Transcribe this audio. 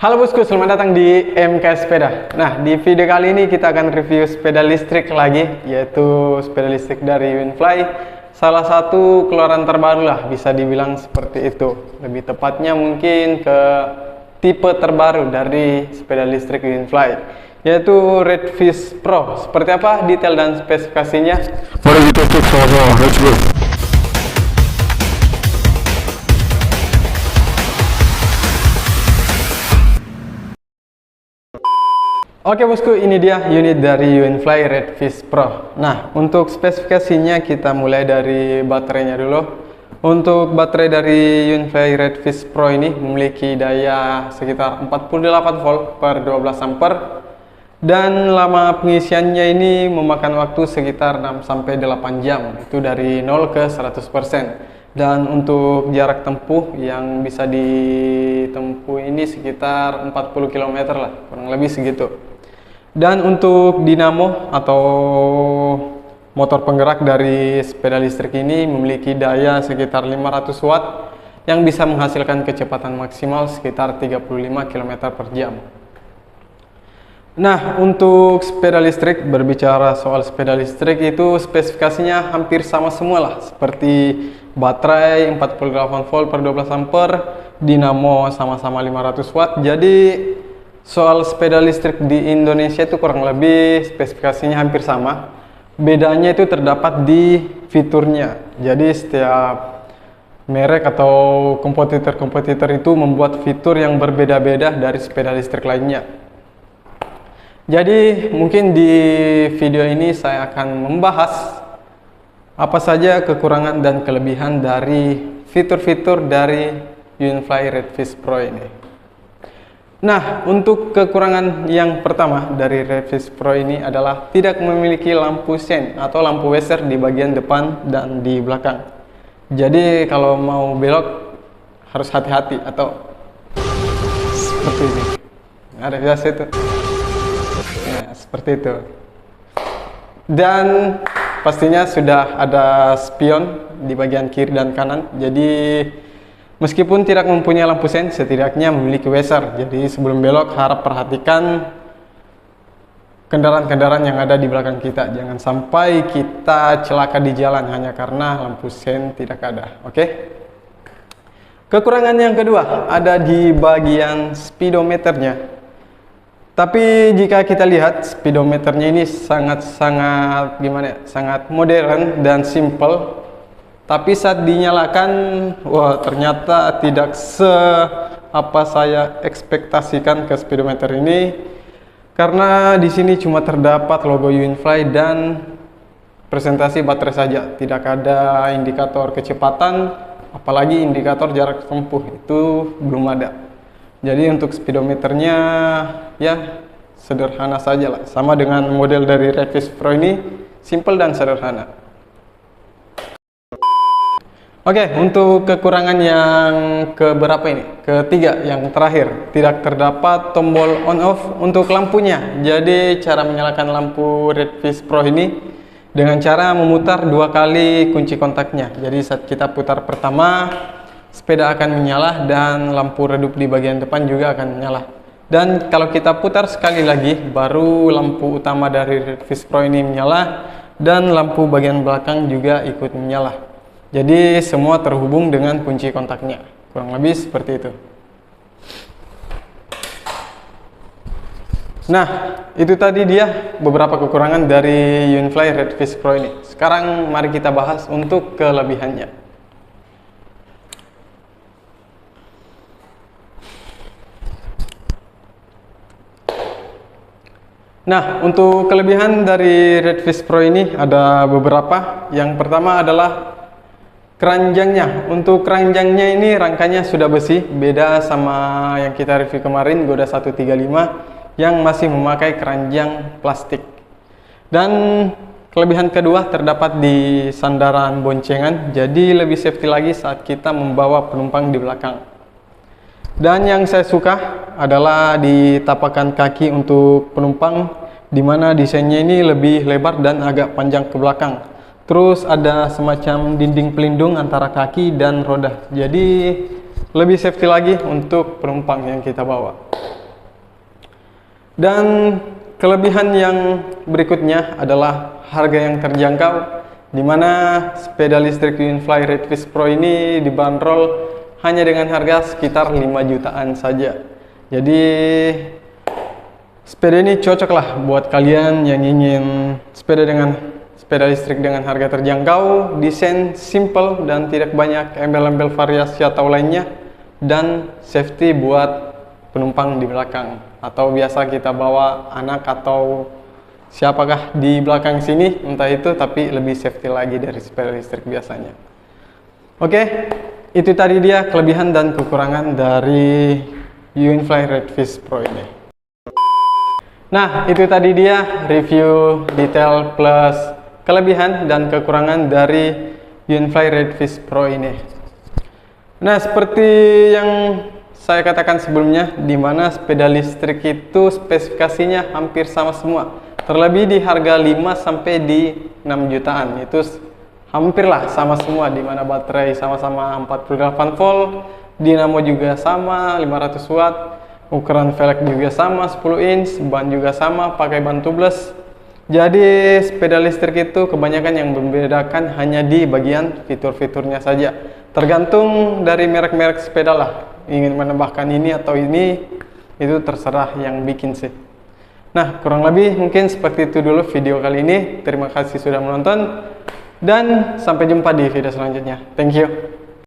Halo bosku, selamat datang di MK Sepeda. Nah, di video kali ini kita akan review sepeda listrik lagi, yaitu sepeda listrik dari Winfly. Salah satu keluaran terbaru lah, bisa dibilang seperti itu. Lebih tepatnya mungkin ke tipe terbaru dari sepeda listrik Winfly, yaitu Redfish Pro. Seperti apa detail dan spesifikasinya? Mari kita cek sama-sama, let's go. Oke bosku, ini dia unit dari Winfly Redfish Pro. Nah, untuk spesifikasinya kita mulai dari baterainya dulu. Untuk baterai dari Winfly Redfish Pro ini memiliki daya sekitar 48 volt per 12 ampere. Dan lama pengisiannya ini memakan waktu sekitar 6-8 jam. Itu dari 0 ke 100%. Dan untuk jarak tempuh yang bisa ditempuh ini sekitar 40 km lah, kurang lebih segitu. Dan untuk dinamo atau motor penggerak dari sepeda listrik ini memiliki daya sekitar 500 watt yang bisa menghasilkan kecepatan maksimal sekitar 35 km per jam. Nah, untuk sepeda listrik, berbicara soal sepeda listrik itu spesifikasinya hampir sama semua lah, seperti baterai 48 volt per 12 ampere, dinamo sama-sama 500 watt. Jadi soal sepeda listrik di Indonesia itu kurang lebih spesifikasinya hampir sama. Bedanya itu terdapat di fiturnya. Jadi setiap merek atau kompetitor itu membuat fitur yang berbeda-beda dari sepeda listrik lainnya. Jadi mungkin di video ini saya akan membahas apa saja kekurangan dan kelebihan dari fitur-fitur dari Winfly Redfish Pro ini. Nah, untuk kekurangan yang pertama dari Redfish Pro ini adalah tidak memiliki lampu sen atau lampu waser di bagian depan dan di belakang. Jadi kalau mau belok harus hati-hati atau seperti ini. Ada biasa itu. Ya, seperti itu. Dan pastinya sudah ada spion di bagian kiri dan kanan. Jadi meskipun tidak mempunyai lampu sen, setidaknya memiliki waser. Jadi sebelum belok harap perhatikan kendaraan-kendaraan yang ada di belakang kita. Jangan sampai kita celaka di jalan hanya karena lampu sen tidak ada. Oke? Kekurangan yang kedua ada di bagian speedometernya. Tapi jika kita lihat speedometernya ini sangat gimana ya? Sangat modern dan simple. Tapi saat dinyalakan, wah ternyata tidak apa saya ekspektasikan ke speedometer ini, karena di sini cuma terdapat logo Winfly dan presentasi baterai saja, tidak ada indikator kecepatan, apalagi indikator jarak tempuh itu belum ada. Jadi untuk speedometernya ya sederhana saja lah, sama dengan model dari Redfish Pro ini, simple dan sederhana. Oke, untuk kekurangan yang keberapa ini? Ketiga, yang terakhir, tidak terdapat tombol on off untuk lampunya. Jadi cara menyalakan lampu Redfish Pro ini dengan cara memutar 2 kali kunci kontaknya. Jadi saat kita putar pertama, sepeda akan menyala dan lampu redup di bagian depan juga akan menyala. Dan kalau kita putar sekali lagi, baru lampu utama dari Redfish Pro ini menyala dan lampu bagian belakang juga ikut menyala. Jadi semua terhubung dengan kunci kontaknya, kurang lebih seperti itu. Nah, itu tadi dia beberapa kekurangan dari Winfly Redfish Pro ini. Sekarang mari kita bahas untuk kelebihannya. Nah, untuk kelebihan dari Redfish Pro ini ada beberapa. Yang pertama adalah keranjangnya. Untuk keranjangnya ini rangkanya sudah besi, beda sama yang kita review kemarin Goda 135 yang masih memakai keranjang plastik. Dan kelebihan kedua terdapat di sandaran boncengan, jadi lebih safety lagi saat kita membawa penumpang di belakang. Dan yang saya suka adalah di tapakan kaki untuk penumpang, di mana desainnya ini lebih lebar dan agak panjang ke belakang. Terus ada semacam dinding pelindung antara kaki dan roda. Jadi lebih safety lagi untuk penumpang yang kita bawa. Dan kelebihan yang berikutnya adalah harga yang terjangkau, di mana sepeda listrik Unifly Redfish Pro ini dibanderol hanya dengan harga sekitar 5 jutaan saja. Jadi sepeda ini cocok lah buat kalian yang ingin sepeda listrik dengan harga terjangkau, desain simple dan tidak banyak embel-embel variasi atau lainnya, dan safety buat penumpang di belakang, atau biasa kita bawa anak atau siapakah di belakang sini, entah itu, tapi lebih safety lagi dari sepeda listrik biasanya. Oke, itu tadi dia kelebihan dan kekurangan dari Unifly Redfish Pro ini. Nah, itu tadi dia review detail plus kelebihan dan kekurangan dari Unifly Redfish Pro ini. Nah, seperti yang saya katakan sebelumnya, di mana sepeda listrik itu spesifikasinya hampir sama semua. Terlebih di harga 5 sampai di 6 jutaan. Itu hampirlah sama semua, di mana baterai sama-sama 48 volt, dinamo juga sama 500 watt, ukuran velg juga sama 10 inch, ban juga sama, pakai ban tubeless. Jadi sepeda listrik itu kebanyakan yang membedakan hanya di bagian fitur-fiturnya saja. Tergantung dari merek-merek sepeda lah, ingin menambahkan ini atau ini, itu terserah yang bikin sih. Nah, kurang lebih mungkin seperti itu dulu video kali ini. Terima kasih sudah menonton, dan sampai jumpa di video selanjutnya. Thank you.